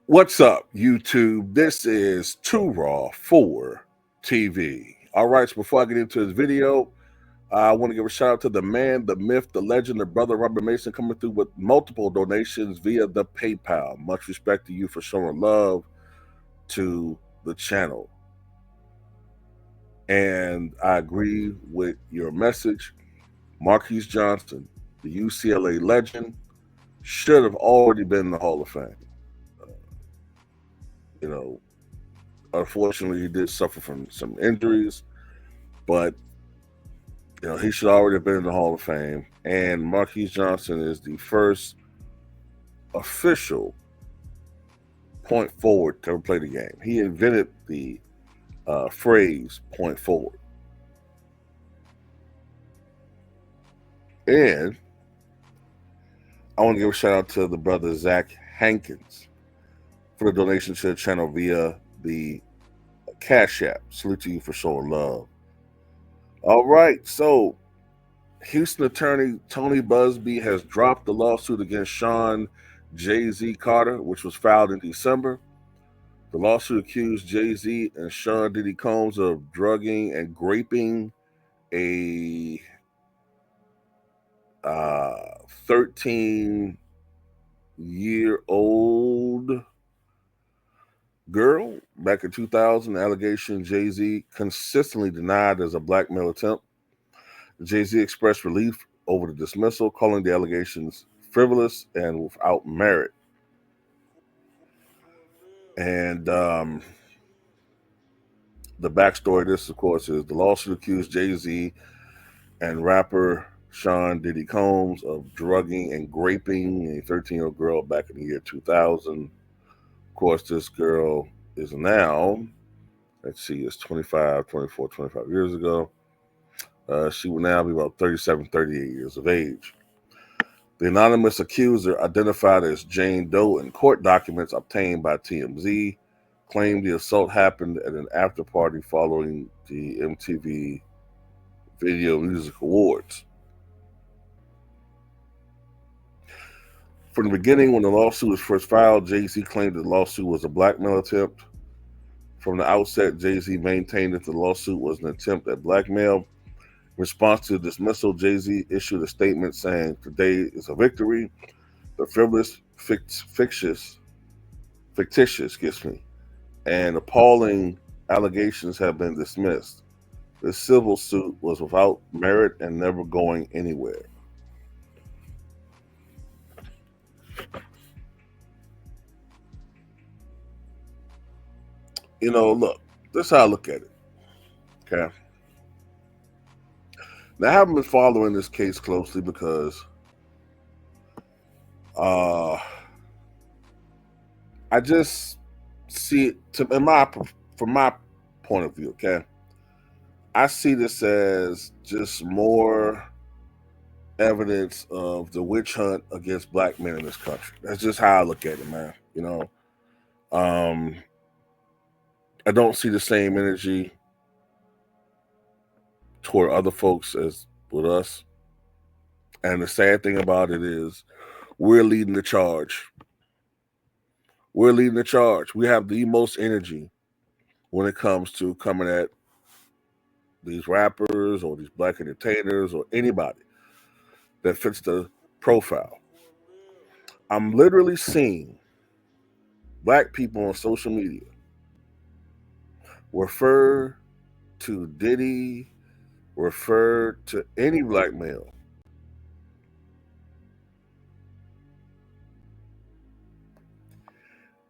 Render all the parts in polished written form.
What's up, YouTube? This is Too Raw for TV. All right, so before I get into this video, I want to give a shout out to the man, the myth, the legend, the brother Robert Mason, coming through with multiple donations via the PayPal. Much respect to you for showing love to the channel. And I agree with your message. Marquise Johnson, the UCLA legend, should have already been in the Hall of Fame. Unfortunately, he did suffer from some injuries, but he should already have been in the Hall of Fame. And Marquise Johnson is the first official point forward to ever play the game. He invented the phrase point forward. And I want to give a shout out to the brother Zach Hankins for the donation to the channel via the Cash App. Salute to you for showing love. All right, so Houston attorney Tony Busby has dropped the lawsuit against Sean Jay-Z Carter, which was filed in December. The lawsuit accused Jay-Z and Sean Diddy Combs of drugging and raping a 13-year-old girl back in 2000. The allegation Jay-Z consistently denied as a blackmail attempt. Jay-Z expressed relief over the dismissal, calling the allegations frivolous and without merit. And the backstory of this, of course, is the lawsuit accused Jay-Z and rapper Sean Diddy Combs of drugging and raping a 13-year-old girl back in the year 2000. Of course, this girl is now, let's see, it's 24, 25 years ago. She will now be about 37, 38 years of age. The anonymous accuser, identified as Jane Doe in court documents obtained by TMZ, claimed the assault happened at an after party following the MTV Video Music Awards. From the beginning, when the lawsuit was first filed, Jay-Z claimed the lawsuit was a blackmail attempt. From the outset, Jay-Z maintained that the lawsuit was an attempt at blackmail. In response to the dismissal, Jay-Z issued a statement saying, "Today is a victory. The frivolous, fictitious, and appalling allegations have been dismissed. This civil suit was without merit and never going anywhere." Look, this is how I look at it. Okay. Now, I haven't been following this case closely because I just see it from my point of view. Okay, I see this as just more evidence of the witch hunt against black men in this country. That's just how I look at it, man. I don't see the same energy toward other folks as with us. And the sad thing about it is we're leading the charge. We're leading the charge. We have the most energy when it comes to coming at these rappers or these black entertainers or anybody that fits the profile. I'm literally seeing black people on social media refer to Diddy, refer to any black male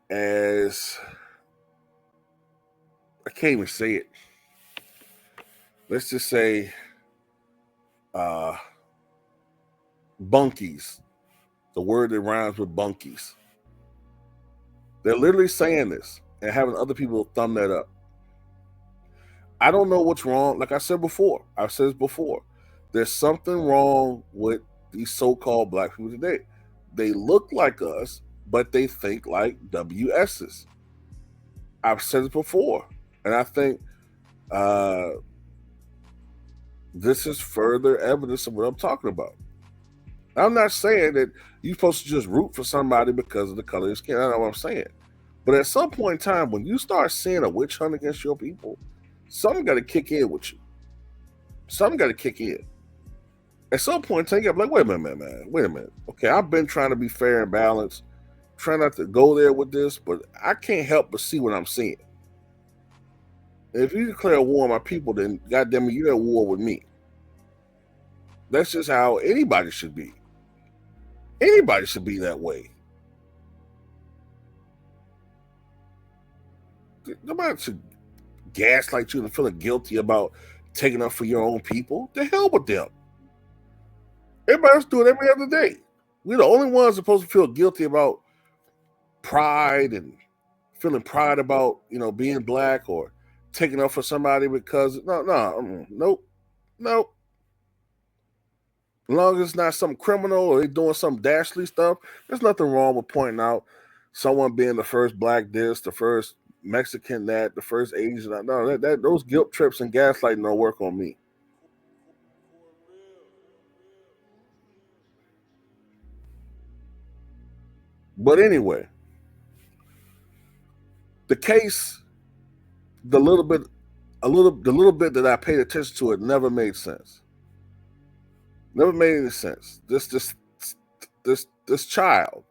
as, I can't even say it. Let's just say bunkies, the word that rhymes with bunkies. They're literally saying this and having other people thumb that up. I don't know what's wrong. Like I've said before, there's something wrong with these so-called black people today. They look like us, but they think like WS's. I've said it before, and I think this is further evidence of what I'm talking about. I'm not saying that you're supposed to just root for somebody because of the color of your skin. That's not what I'm saying. But at some point in time, when you start seeing a witch hunt against your people, something got to kick in with you. Something got to kick in. At some point in time, you're like, wait a minute, man. Wait a minute. Okay, I've been trying to be fair and balanced, trying not to go there with this, but I can't help but see what I'm seeing. If you declare war on my people, then goddamn it, you're at war with me. That's just how anybody should be. Anybody should be that way. Nobody should gaslight you and feeling guilty about taking up for your own people. The hell with them. Everybody else do it every other day. We're the only ones supposed to feel guilty about pride and feeling pride about, being black or taking up for somebody because nope. As long as it's not some criminal or they doing some dastardly stuff, there's nothing wrong with pointing out someone being the first black this, the first Mexican that, the first Asian that. No, those guilt trips and gaslighting don't work on me. But anyway, the case, the little bit that I paid attention to, it never made sense. Never made any sense. This child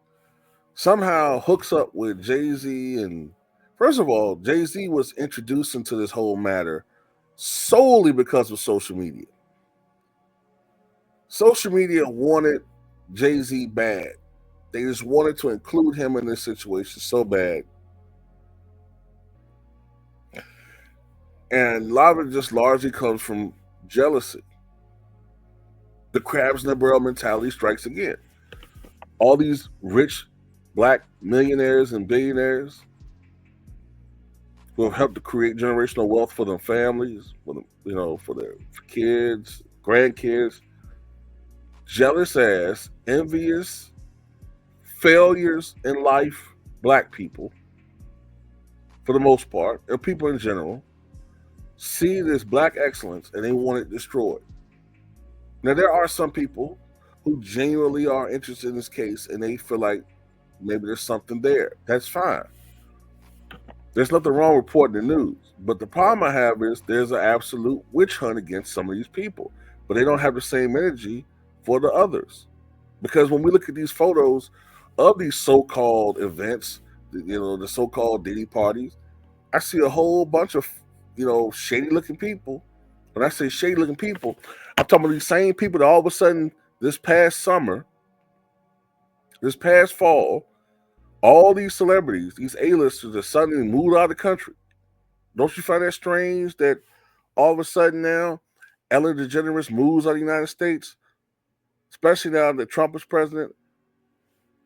somehow hooks up with Jay-Z, and first of all, Jay-Z was introduced into this whole matter solely because of social media. Social media wanted Jay-Z bad. They just wanted to include him in this situation so bad. And a lot of it just largely comes from jealousy. The crabs in the barrel mentality strikes again. All these rich black millionaires and billionaires who have helped to create generational wealth for their families, for their kids, grandkids, jealous ass, envious, failures in life, black people, for the most part, and people in general, see this black excellence and they want it destroyed. Now, there are some people who genuinely are interested in this case and they feel like maybe there's something there. That's fine. There's nothing wrong with reporting the news. But the problem I have is there's an absolute witch hunt against some of these people, but they don't have the same energy for the others. Because when we look at these photos of these so-called events, the so-called Diddy parties, I see a whole bunch of, shady-looking people. When I say shady-looking people, I'm talking about these same people that all of a sudden this past summer, this past fall, all these celebrities, these A-listers, are suddenly moved out of the country. Don't you find that strange that all of a sudden now Ellen DeGeneres moves out of the United States, especially now that Trump is president?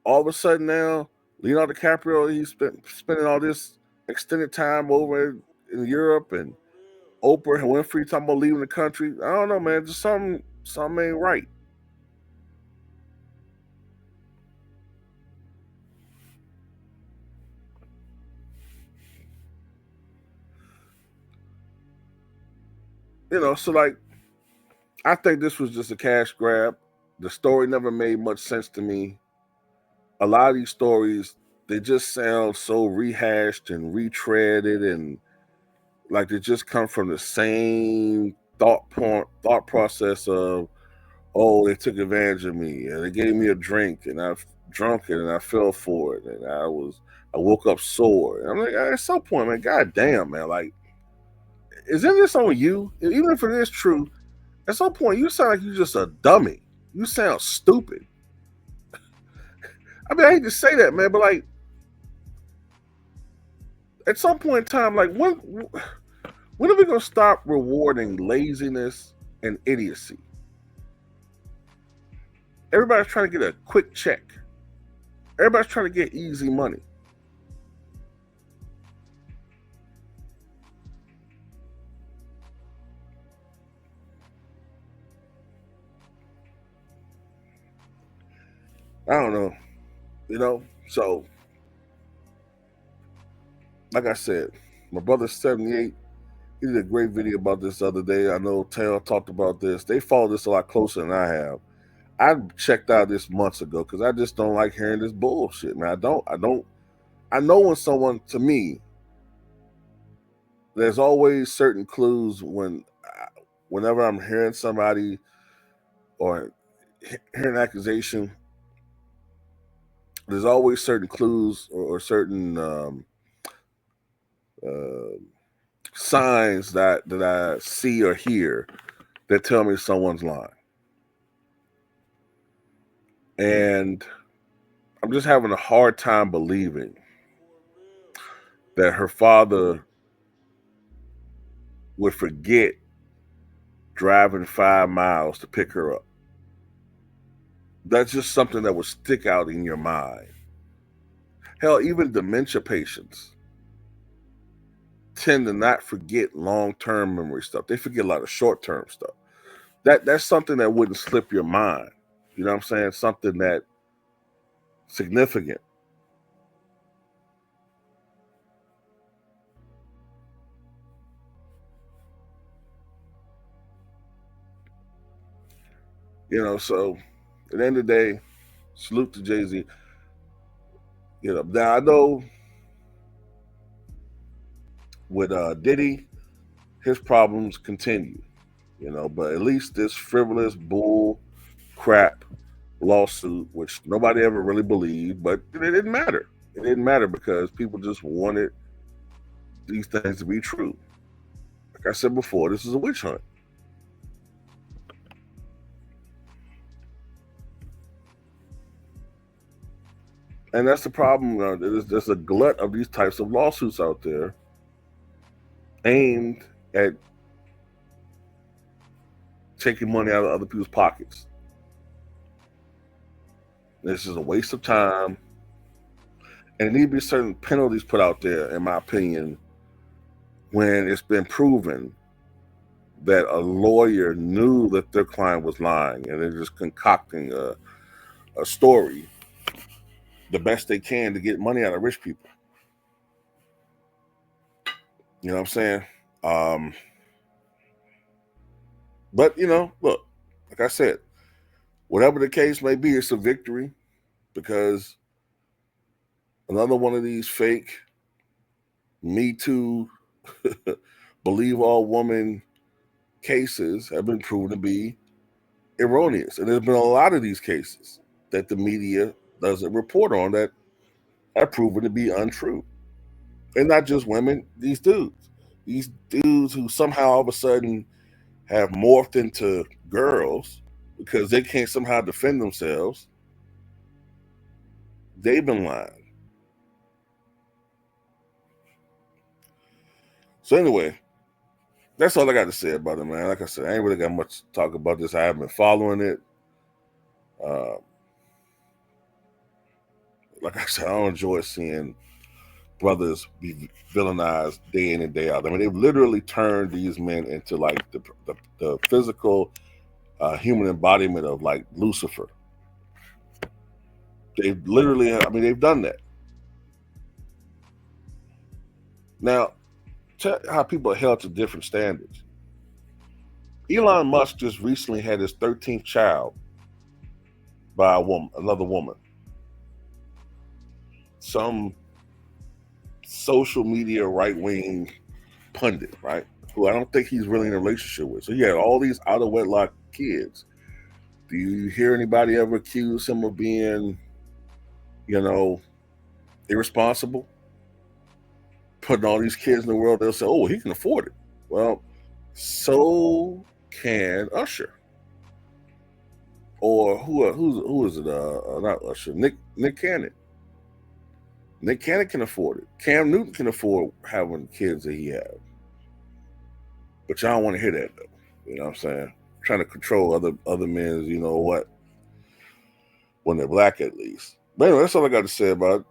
All of a sudden now, Leonardo DiCaprio, he's spending all this extended time over in Europe, and Oprah and Winfrey talking about leaving the country. I don't know, man. Just something ain't right. So like, I think this was just a cash grab. The story never made much sense to me. A lot of these stories, they just sound so rehashed and retreaded, and like they just come from the same thought process of, oh, they took advantage of me and they gave me a drink and I've drunk it and I fell for it and I woke up sore. And I'm like, at some point, man, goddamn, man, like, isn't this on you? Even if it is true, at some point you sound like you're just a dummy. You sound stupid. I mean, I hate to say that, man, but like, at some point in time, like, when are we gonna stop rewarding laziness and idiocy? Everybody's trying to get a quick check. Everybody's trying to get easy money. I don't know. So like I said, my brother's 78. He did a great video about this the other day. I know Taylor talked about this. They follow this a lot closer than I have. I checked out this months ago because I just don't like hearing this bullshit, man. I know when someone, to me, there's always certain clues whenever I'm hearing somebody or hearing an accusation. There's always certain clues or certain signs that I see or hear that tell me someone's lying. And I'm just having a hard time believing that her father would forget driving 5 miles to pick her up. That's just something that would stick out in your mind. Hell, even dementia patients tend to not forget long-term memory stuff. They forget a lot of short-term stuff. That's something that wouldn't slip your mind. You know what I'm saying? Something that significant. You know, so at the end of the day, salute to Jay-Z. You know, now I know with Diddy, his problems continue, you know, but at least this frivolous bull crap lawsuit, which nobody ever really believed, but it didn't matter. It didn't matter because people just wanted these things to be true. Like I said before, this is a witch hunt. And that's the problem. There's a glut of these types of lawsuits out there aimed at taking money out of other people's pockets. This is a waste of time. And there need to be certain penalties put out there, in my opinion, when it's been proven that a lawyer knew that their client was lying and they're just concocting a story the best they can to get money out of rich people. You know what I'm saying? But, you know, look, like I said, whatever the case may be, it's a victory because another one of these fake Me Too, believe all woman cases have been proven to be erroneous. And there's been a lot of these cases that the media doesn't report on that are proven to be untrue. And not just women, these dudes. These dudes who somehow all of a sudden have morphed into girls because they can't somehow defend themselves. They've been lying. So anyway, that's all I got to say about it, man. Like I said, I ain't really got much to talk about this. I haven't been following it. Like I said, I don't enjoy seeing brothers be villainized day in and day out. I mean, they've literally turned these men into like the physical human embodiment of like Lucifer. They've literally, I mean, they've done that. Now, check how people are held to different standards. Elon Musk just recently had his 13th child by another woman. Some social media right-wing pundit, right? Who I don't think he's really in a relationship with. So he had all these out of wedlock kids. Do you hear anybody ever accuse him of being, you know, irresponsible? Putting all these kids in the world, they'll say, oh, he can afford it. Well, so can Usher. Or who is it? Not Usher, Nick Cannon. Nick Cannon can afford it. Cam Newton can afford having kids that he has. But y'all don't want to hear that though. You know what I'm saying? Trying to control other men's, you know what, when they're black at least. But anyway, that's all I got to say about it.